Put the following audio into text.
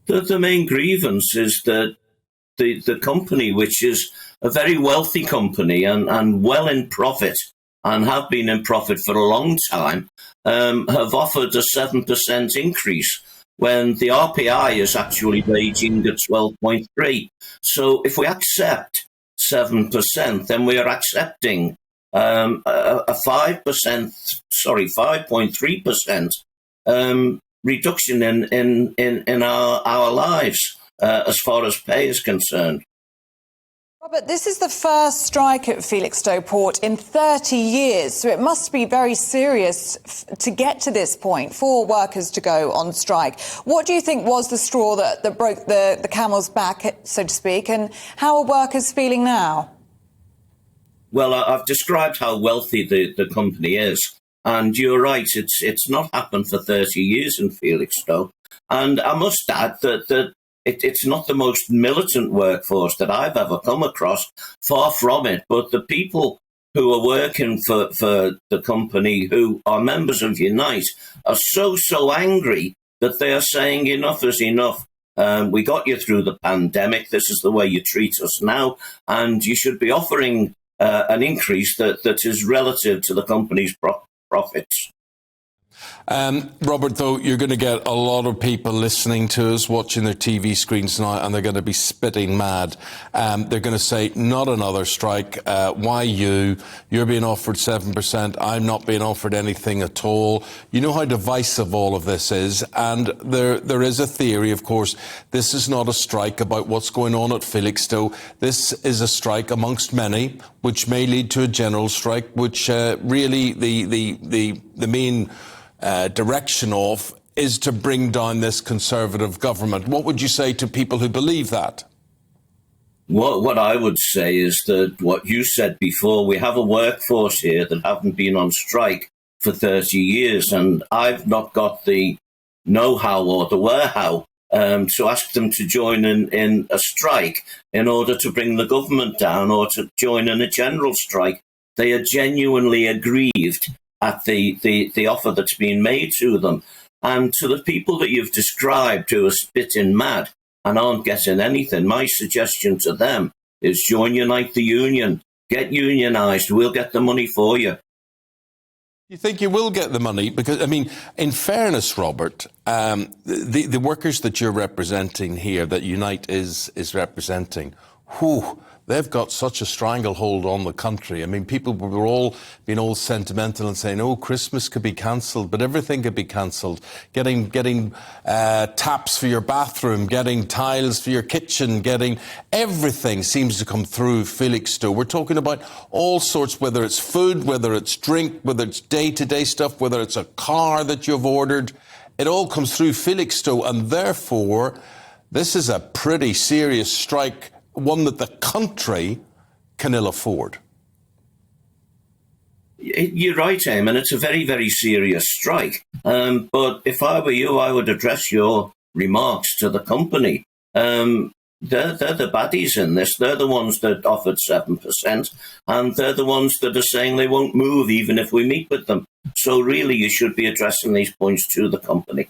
The main grievance is that the company, which is a very wealthy company and well in profit and have been in profit for a long time, have offered a 7% increase when the RPI is actually raging at 12.3. So if we accept 7%, then we are accepting a 5.3% reduction in our lives as far as pay is concerned. Robert, this is the first strike at Felixstowe Port in 30 years, so it must be very serious to get to this point for workers to go on strike. What do you think was the straw that broke the camel's back, so to speak, and how are workers feeling now? Well, I've described how wealthy the company is, and you're right, it's not happened for 30 years in Felixstowe. And I must add that it's not the most militant workforce that I've ever come across, far from it. But the people who are working for the company, who are members of Unite, are so angry that they are saying enough is enough. We got you through the pandemic. This is the way you treat us now. And you should be offering an increase that is relative to the company's profits. Robert, though, you're going to get a lot of people listening to us, watching their TV screens now, and they're going to be spitting mad. They're going to say, not another strike. Why you? You're being offered 7%. I'm not being offered anything at all. You know how divisive all of this is. And there is a theory, of course. This is not a strike about what's going on at Felixstowe. This is a strike amongst many, which may lead to a general strike, which really the main direction of is to bring down this Conservative government. What would you say to people who believe that? What I would say is that what you said before, we have a workforce here that haven't been on strike for 30 years, and I've not got the know-how or the where-how to ask them to join in a strike in order to bring the government down or to join in a general strike. They are genuinely aggrieved at the offer that's been made to them. And to the people that you've described who are spitting mad and aren't getting anything, my suggestion to them is join Unite the Union. Get unionised. We'll get the money for you. You think you will get the money? Because, I mean, in fairness, Robert, the workers that you're representing here, that Unite is representing, they've got such a stranglehold on the country. I mean, people were all being all sentimental and saying, oh, Christmas could be cancelled, but everything could be cancelled. Getting taps for your bathroom, getting tiles for your kitchen, getting everything seems to come through Felixstowe. We're talking about all sorts, whether it's food, whether it's drink, whether it's day-to-day stuff, whether it's a car that you've ordered. It all comes through Felixstowe, and therefore, this is a pretty serious strike, one that the country can ill afford. You're right, Eamon. It's a very, very serious strike. But if I were you, I would address your remarks to the company. They're the baddies in this. They're the ones that offered 7%, and they're the ones that are saying they won't move even if we meet with them. So really, you should be addressing these points to the company.